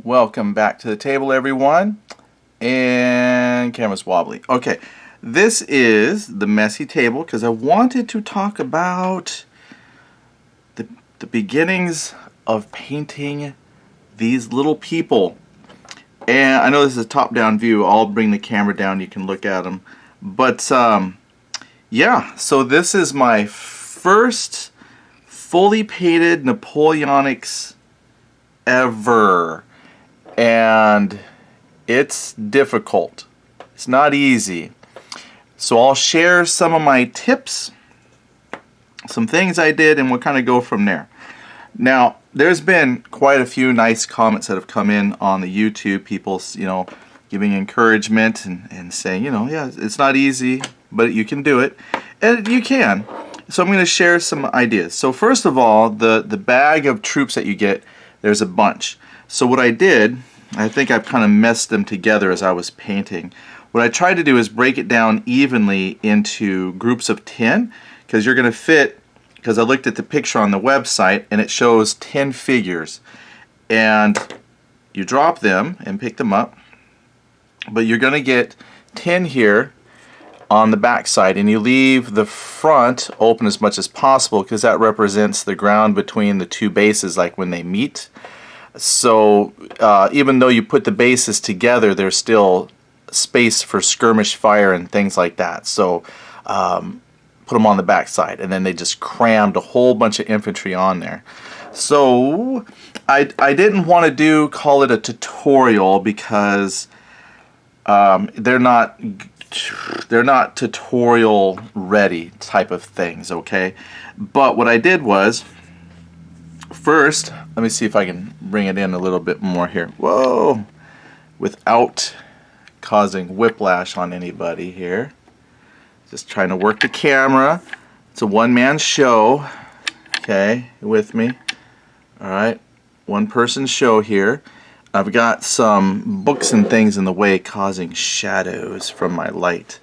Welcome back to the table, everyone. And camera's wobbly. Okay, this is the messy table because I wanted to talk about the beginnings of painting these little people. And I know this is a top-down view. I'll bring the camera down. You can look at them. But yeah, so this is my first fully painted Napoleonics ever. And it's difficult. It's not easy. So I'll share some of my tips, some things I did, and we'll kind of go from there. Now, there's been quite a few nice comments that have come in on the YouTube. People, giving encouragement and saying, yeah, it's not easy, but you can do it. And you can. So I'm going to share some ideas. So first of all, the bag of troops that you get, there's a bunch. So what I did, I think I've kind of messed them together as I was painting. What I tried to do is break it down evenly into groups of 10, because you're going to fit, because I looked at the picture on the website and it shows 10 figures. And you drop them and pick them up, but you're going to get 10 here on the back side, and you leave the front open as much as possible because that represents the ground between the two bases, like when they meet. So even though you put the bases together, there's still space for skirmish fire and things like that. So put them on the back side, and then they just crammed a whole bunch of infantry on there. So I didn't want to call it a tutorial because they're not tutorial ready type of things, okay? But what I did was, first, let me see if I can bring it in a little bit more here. Whoa! Without causing whiplash on anybody here. Just trying to work the camera. It's a one-man show. Okay, you with me? Alright, one-person show here. I've got some books and things in the way causing shadows from my light.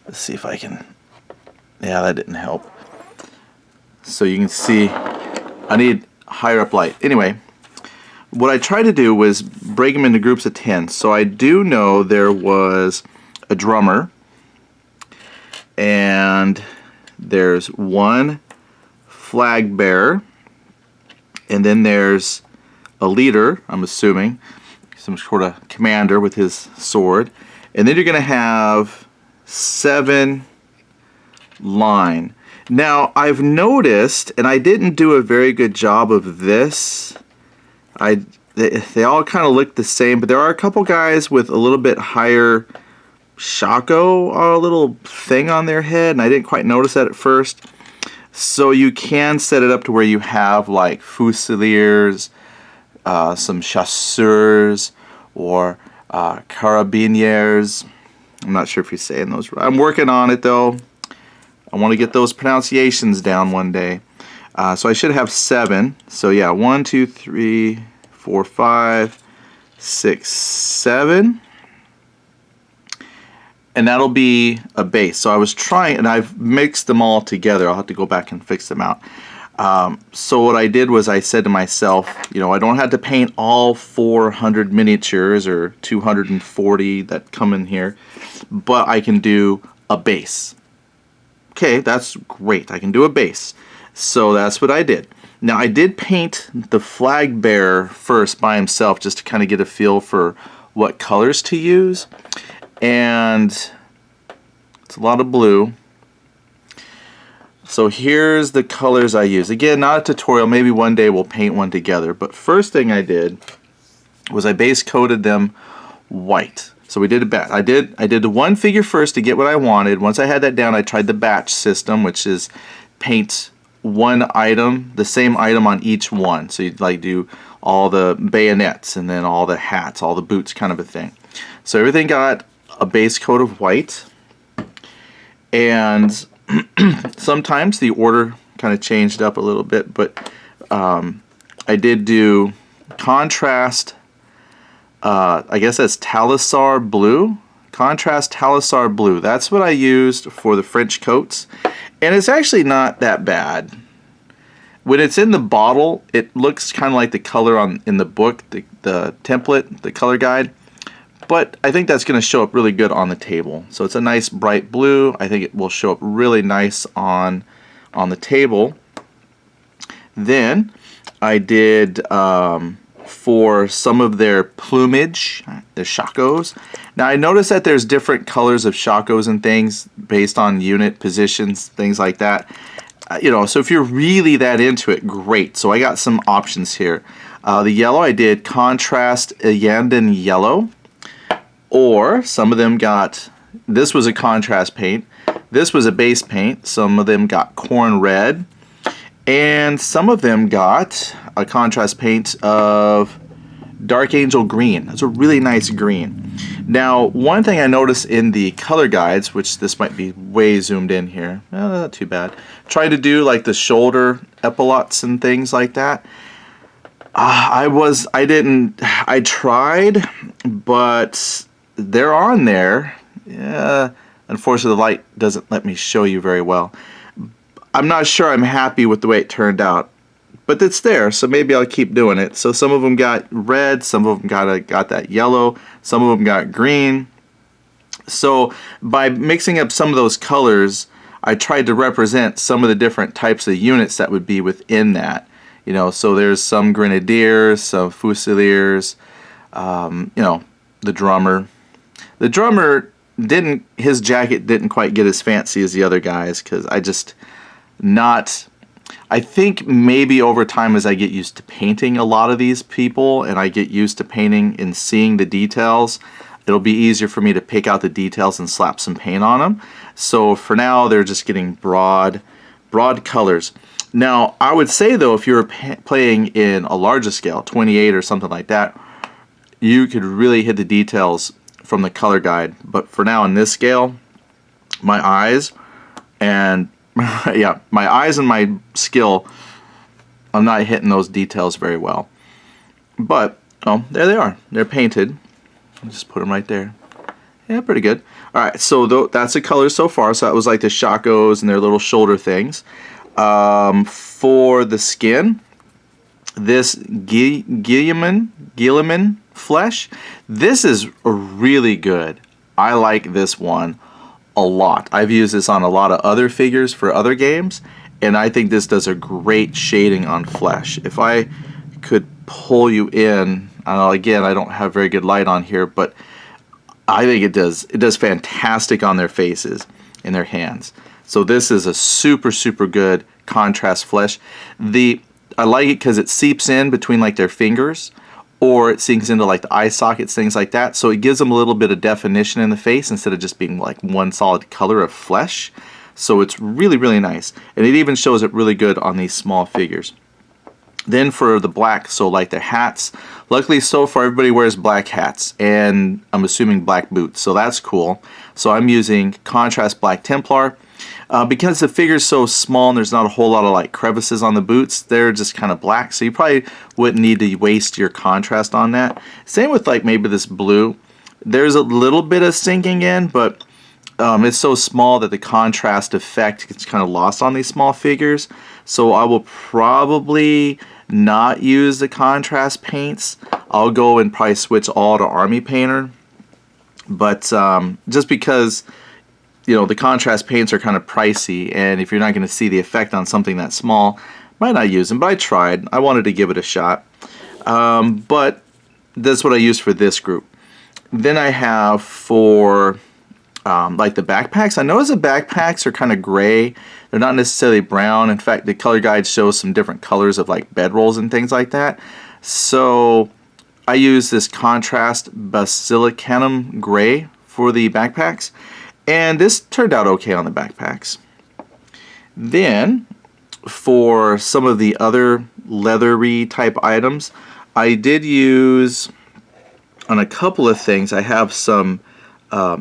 Let's see if I can... Yeah, that didn't help. So you can see I need higher up light. Anyway, what I tried to do was break them into groups of 10. So I do know there was a drummer, and there's one flag bearer, and then there's a leader, I'm assuming, some sort of commander with his sword, and then you're going to have 7 line. Now, I've noticed, and I didn't do a very good job of this, they all kind of look the same, but there are a couple guys with a little bit higher shako, a little thing on their head, and I didn't quite notice that at first. So you can set it up to where you have like fusiliers, some chasseurs, or carabiniers. I'm not sure if you're saying those right. I'm working on it though. I want to get those pronunciations down one day. So I should have 7. So yeah, 1, 2, 3, 4, 5, 6, 7. And that'll be a base. So I was trying, and I've mixed them all together. I'll have to go back and fix them out. So what I did was I said to myself, I don't have to paint all 400 miniatures or 240 that come in here, but I can do a base. Okay, that's great. I can do a base. So that's what I did. Now I did paint the flag bearer first by himself just to kind of get a feel for what colors to use. And it's a lot of blue. So here's the colors I use. Again, not a tutorial. Maybe one day we'll paint one together. But first thing I did was I base coated them white. So we did a batch. I did the one figure first to get what I wanted. Once I had that down, I tried the batch system, which is paint one item, the same item on each one. So you'd like do all the bayonets and then all the hats, all the boots, kind of a thing. So everything got a base coat of white, and sometimes the order kind of changed up a little bit, but I did do contrast. I guess that's Talisar blue. Contrast Talisar blue. That's what I used for the French coats, and it's actually not that bad. when it's in the bottle, it looks kind of like the color in the book, the template, the color guide. But I think that's going to show up really good on the table. So it's a nice bright blue. I think it will show up really nice on the table. Then I did for some of their plumage, their shakos. Now I noticed that there's different colors of shakos and things based on unit positions, things like that. You know, so if you're really that into it, great. So I got some options here. The yellow, I did contrast Yandan yellow, or some of them got, this was a contrast paint, this was a base paint, some of them got corn red, and some of them got a contrast paint of Dark Angel green. That's a really nice green. Now, one thing I noticed in the color guides, which this might be way zoomed in here, not too bad, try to do like the shoulder epaulets and things like that. I tried, but they're on there. Yeah, unfortunately the light doesn't let me show you very well. I'm not sure I'm happy with the way it turned out, but it's there, so maybe I'll keep doing it. So some of them got red, some of them got that yellow, some of them got green. So by mixing up some of those colors, I tried to represent some of the different types of units that would be within that. You know, so there's some grenadiers, some fusiliers, you know, the drummer. The drummer his jacket didn't quite get as fancy as the other guys, because I think maybe over time as I get used to painting a lot of these people and I get used to painting and seeing the details, it'll be easier for me to pick out the details and slap some paint on them. So for now they're just getting broad colors. Now I would say though, if you're playing in a larger scale, 28 or something like that, you could really hit the details from the color guide. But for now in this scale, my eyes and yeah, my eyes and my skill, I'm not hitting those details very well. But, oh, there they are. They're painted. I'll just put them right there. Yeah, pretty good. Alright, so that's the color so far. So that was like the shakos and their little shoulder things. For the skin, this Guilliman flesh, this is really good. I like this one a lot. I've used this on a lot of other figures for other games, and I think this does a great shading on flesh. If I could pull you in, again, I don't have very good light on here, but I think it does fantastic on their faces and their hands. So this is a super good contrast flesh. I like it because it seeps in between like their fingers, or it sinks into like the eye sockets, things like that. So it gives them a little bit of definition in the face instead of just being like one solid color of flesh. So it's really nice. And it even shows it really good on these small figures. Then for the black, so like their hats, luckily so far everybody wears black hats, and I'm assuming black boots, so that's cool. So I'm using contrast black Templar. Because the figure's so small and there's not a whole lot of like crevices on the boots, they're just kind of black, so you probably wouldn't need to waste your contrast on that. Same with like maybe this blue. There's a little bit of sinking in, but it's so small that the contrast effect gets kind of lost on these small figures. So I will probably not use the contrast paints. I'll go and probably switch all to Army Painter. But just because, you know, the contrast paints are kind of pricey, and if you're not going to see the effect on something that small, might not use them. But I tried. I wanted to give it a shot. But that's what I used for this group. Then I have for like the backpacks. I notice the backpacks are kind of gray. They're not necessarily brown. In fact, the color guide shows some different colors of like bedrolls and things like that. So I use this contrast basilicanum gray for the backpacks. And this turned out okay on the backpacks. Then, for some of the other leathery type items, I did use, on a couple of things, I have some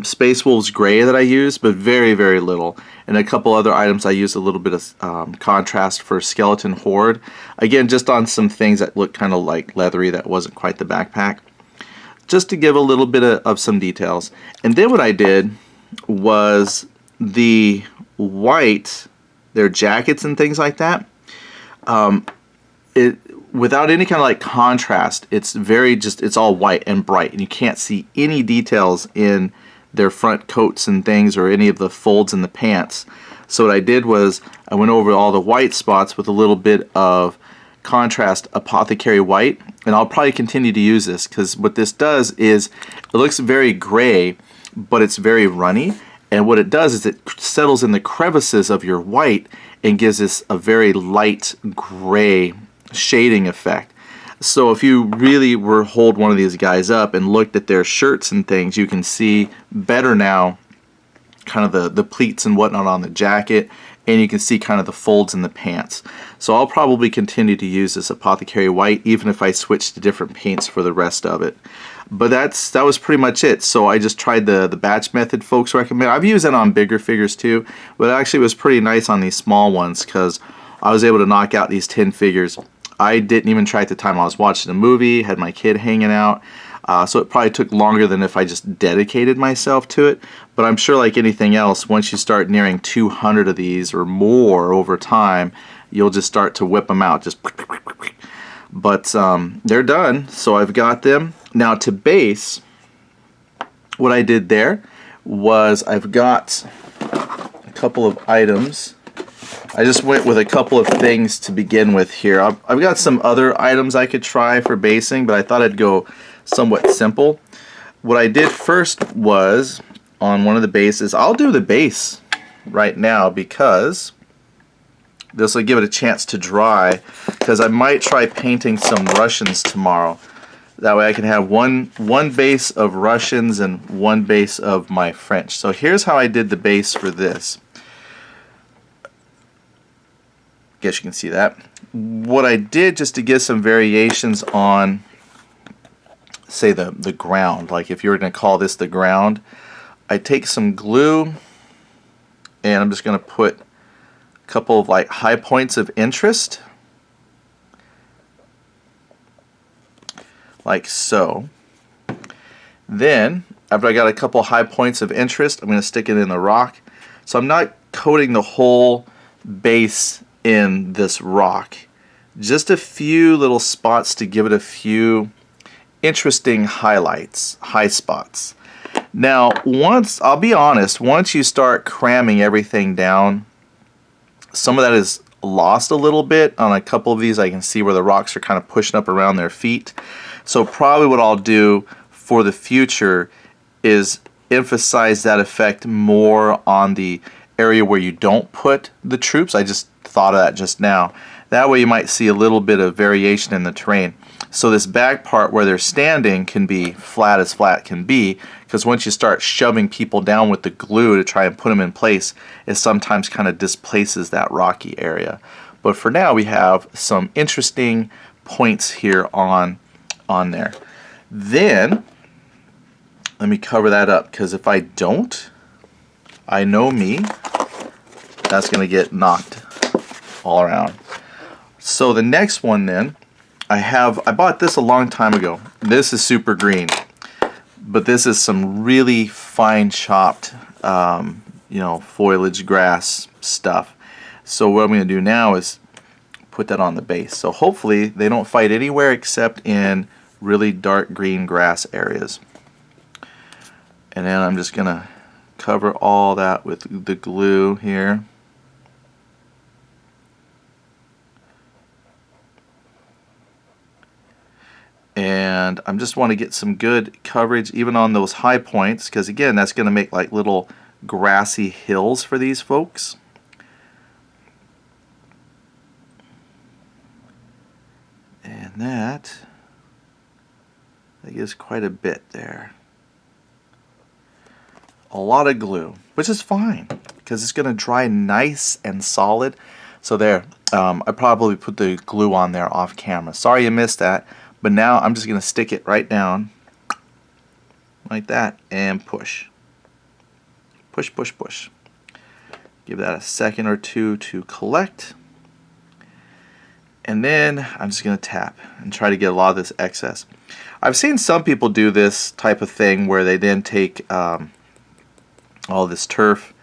Space Wolves Gray that I use, but very little. And a couple other items I used a little bit of contrast for Skeleton Horde. Again, just on some things that look kind of like leathery that wasn't quite the backpack. Just to give a little bit of some details. And then what I did was the white, their jackets and things like that. it without any kind of like contrast, it's very just, it's all white and bright, and you can't see any details in their front coats and things or any of the folds in the pants. So what I did was I went over all the white spots with a little bit of contrast Apothecary White, and I'll probably continue to use this because what this does is it looks very gray, but it's very runny, and what it does is it settles in the crevices of your white and gives this a very light gray shading effect. So if you really were to hold one of these guys up and looked at their shirts and things, you can see better now kind of the pleats and whatnot on the jacket, and you can see kind of the folds in the pants. So I'll probably continue to use this Apothecary White even if I switch to different paints for the rest of it. But that was pretty much it. So I just tried the batch method folks recommend. I've used it on bigger figures too, but actually it was pretty nice on these small ones because I was able to knock out these 10 figures. I didn't even try at the time I was watching a movie, had my kid hanging out, so it probably took longer than if I just dedicated myself to it. But I'm sure like anything else, once you start nearing 200 of these or more over time, you'll just start to whip them out. Just, but they're done, so I've got them. Now to base, what I did there was I've got a couple of items. I just went with a couple of things to begin with here. I've got some other items I could try for basing, but I thought I'd go somewhat simple. What I did first was, on one of the bases, I'll do the base right now because this will give it a chance to dry, because I might try painting some Russians tomorrow. That way I can have one base of Russians and one base of my French. So here's how I did the base for this. Guess you can see that. What I did, just to get some variations on, say, the ground, like if you were going to call this the ground, I take some glue and I'm just going to put a couple of like high points of interest, like so. Then after I got a couple high points of interest, I'm going to stick it in the rock. So I'm not coating the whole base in this rock, just a few little spots to give it a few interesting highlights, high spots. Now I'll be honest, once you start cramming everything down, some of that is lost a little bit. On a couple of these I can see where the rocks are kind of pushing up around their feet. So probably what I'll do for the future is emphasize that effect more on the area where you don't put the troops. I just thought of that just now. That way you might see a little bit of variation in the terrain. So this back part where they're standing can be flat as flat can be, because once you start shoving people down with the glue to try and put them in place, it sometimes kind of displaces that rocky area. But for now we have some interesting points here on there. Then let me cover that up, because if I don't, I know me, that's going to get knocked all around. So the next one then, I bought this a long time ago. This is super green, but this is some really fine chopped foliage grass stuff. So what I'm going to do now is put that on the base. So hopefully they don't fight anywhere except in really dark green grass areas. And then I'm just going to cover all that with the glue here. And I just want to get some good coverage even on those high points, because again, that's going to make like little grassy hills for these folks. And that gives quite a bit there. A lot of glue, which is fine because it's going to dry nice and solid. So there, I probably put the glue on there off camera. Sorry you missed that. But now I'm just going to stick it right down like that and push. Push, push, push. Give that a second or two to collect. And then I'm just going to tap and try to get a lot of this excess. I've seen some people do this type of thing where they then take all this turf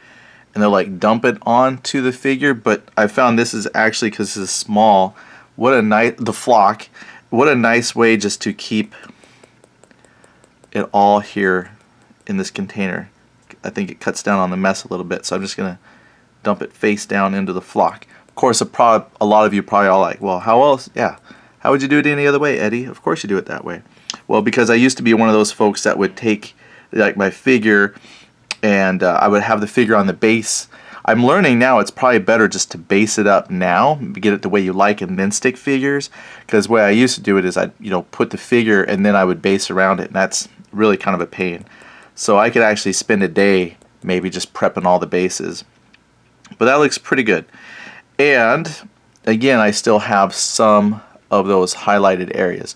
and they'll like dump it onto the figure, but I found this is actually, because this is small, what a nice, the flock, what a nice way just to keep it all here in this container. I think it cuts down on the mess a little bit, so I'm just gonna dump it face down into the flock. Of course, a lot of you probably all like, well, how else? Yeah, how would you do it any other way, Eddie? Of course you do it that way. Well, because I used to be one of those folks that would take like my figure and I would have the figure on the base. I'm learning now it's probably better just to base it up now, get it the way you like, and then stick figures. Because the way I used to do it is I'd put the figure and then I would base around it, and that's really kind of a pain. So I could actually spend a day maybe just prepping all the bases. But that looks pretty good. And again, I still have some of those highlighted areas.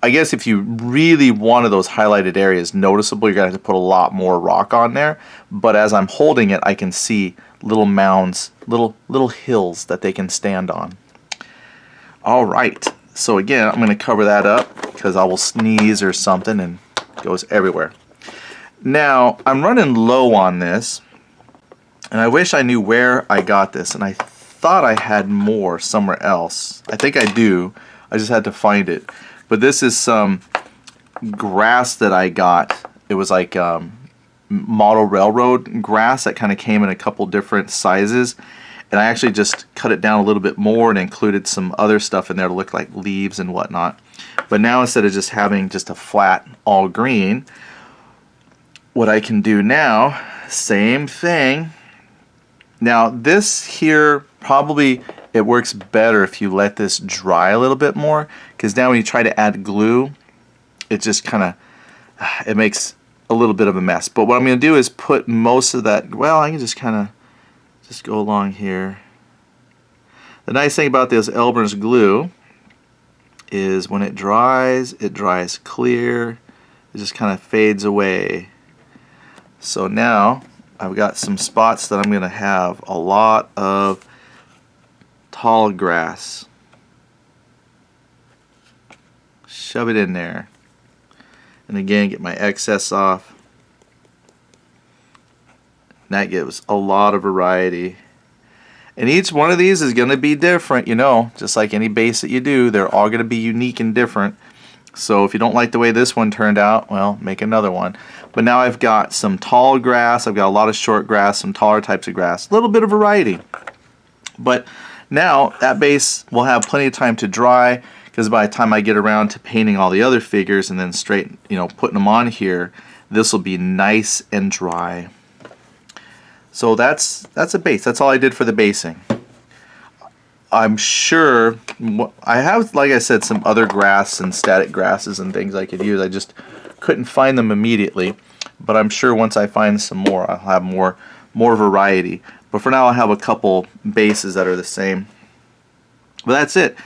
I guess if you really wanted those highlighted areas noticeable, you're going to have to put a lot more rock on there. But as I'm holding it, I can see little mounds, little hills that they can stand on. All right. So again, I'm going to cover that up because I will sneeze or something and it goes everywhere. Now, I'm running low on this, and I wish I knew where I got this, and I thought I had more somewhere else. I think I do. I just had to find it. But this is some grass that I got. It was like model railroad grass that kind of came in a couple different sizes. And I actually just cut it down a little bit more and included some other stuff in there to look like leaves and whatnot. But now instead of just having just a flat all green, what I can do now, same thing. Now this here probably, it works better if you let this dry a little bit more, because now when you try to add glue, it just kind of, it makes a little bit of a mess. But what I'm going to do is put most of that, well, I can just kind of just go along here. The nice thing about this Elmer's glue is when it dries clear. It just kind of fades away. So now I've got some spots that I'm going to have a lot of tall grass. Shove it in there. And again, get my excess off. And that gives a lot of variety. And each one of these is going to be different, just like any base that you do, they're all going to be unique and different. So if you don't like the way this one turned out, well, make another one. But now I've got some tall grass, I've got a lot of short grass, some taller types of grass, a little bit of variety. But now that base will have plenty of time to dry, because by the time I get around to painting all the other figures and then straight, putting them on here, this will be nice and dry. So that's a base. That's all I did for the basing. I'm sure I have, like I said, some other grass and static grasses and things I could use. I just couldn't find them immediately, but I'm sure once I find some more, I'll have more variety. But for now, I have a couple bases that are the same. But that's it.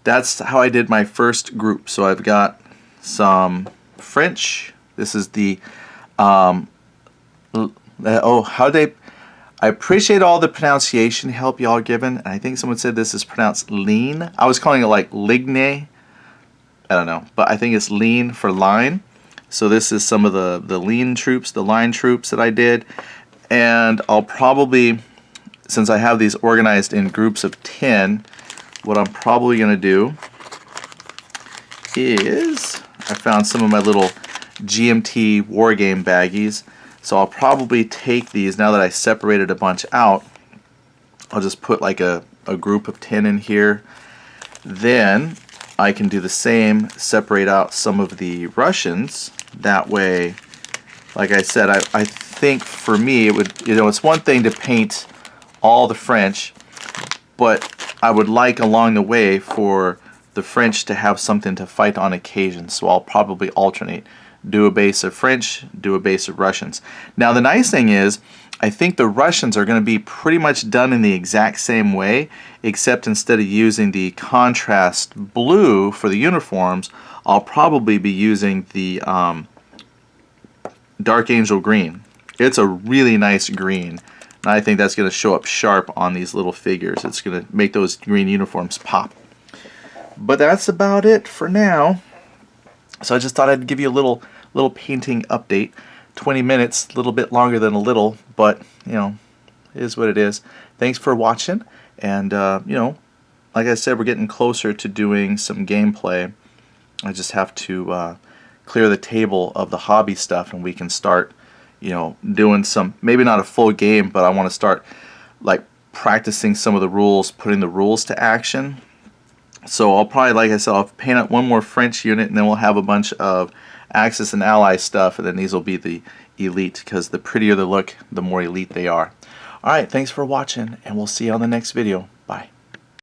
That's how I did my first group. So I've got some French. This is the I appreciate all the pronunciation help y'all given. And I think someone said this is pronounced lean. I was calling it like ligne. I don't know, but I think it's lean for line. So this is some of the lean troops, the line troops that I did. And I'll probably, since I have these organized in groups of 10, what I'm probably going to do is, I found some of my little GMT Wargame baggies. So I'll probably take these, now that I separated a bunch out, I'll just put like a group of 10 in here. Then I can do the same, separate out some of the Russians. That way, like I said, I think for me it would, it's one thing to paint all the French, but I would like along the way for the French to have something to fight on occasion. So I'll probably alternate. Do a base of French, do a base of Russians. Now the nice thing is, I think the Russians are going to be pretty much done in the exact same way, except instead of using the contrast blue for the uniforms, I'll probably be using the Dark Angel green. It's a really nice green, and I think that's going to show up sharp on these little figures. It's going to make those green uniforms pop. But that's about it for now. So I just thought I'd give you a little painting update. 20 minutes, a little bit longer than a little, but It is what it is. Thanks for watching, and you know, like I said, we're getting closer to doing some gameplay. I just have to clear the table of the hobby stuff, and we can start, you know, doing some, maybe not a full game, but I want to start like practicing some of the rules, putting the rules to action. So I'll probably, like I said, I'll paint up one more French unit, and then we'll have a bunch of Axis and Ally stuff, and then these will be the elite, because the prettier they look, the more elite they are. Alright, thanks for watching, and we'll see you on the next video. Bye.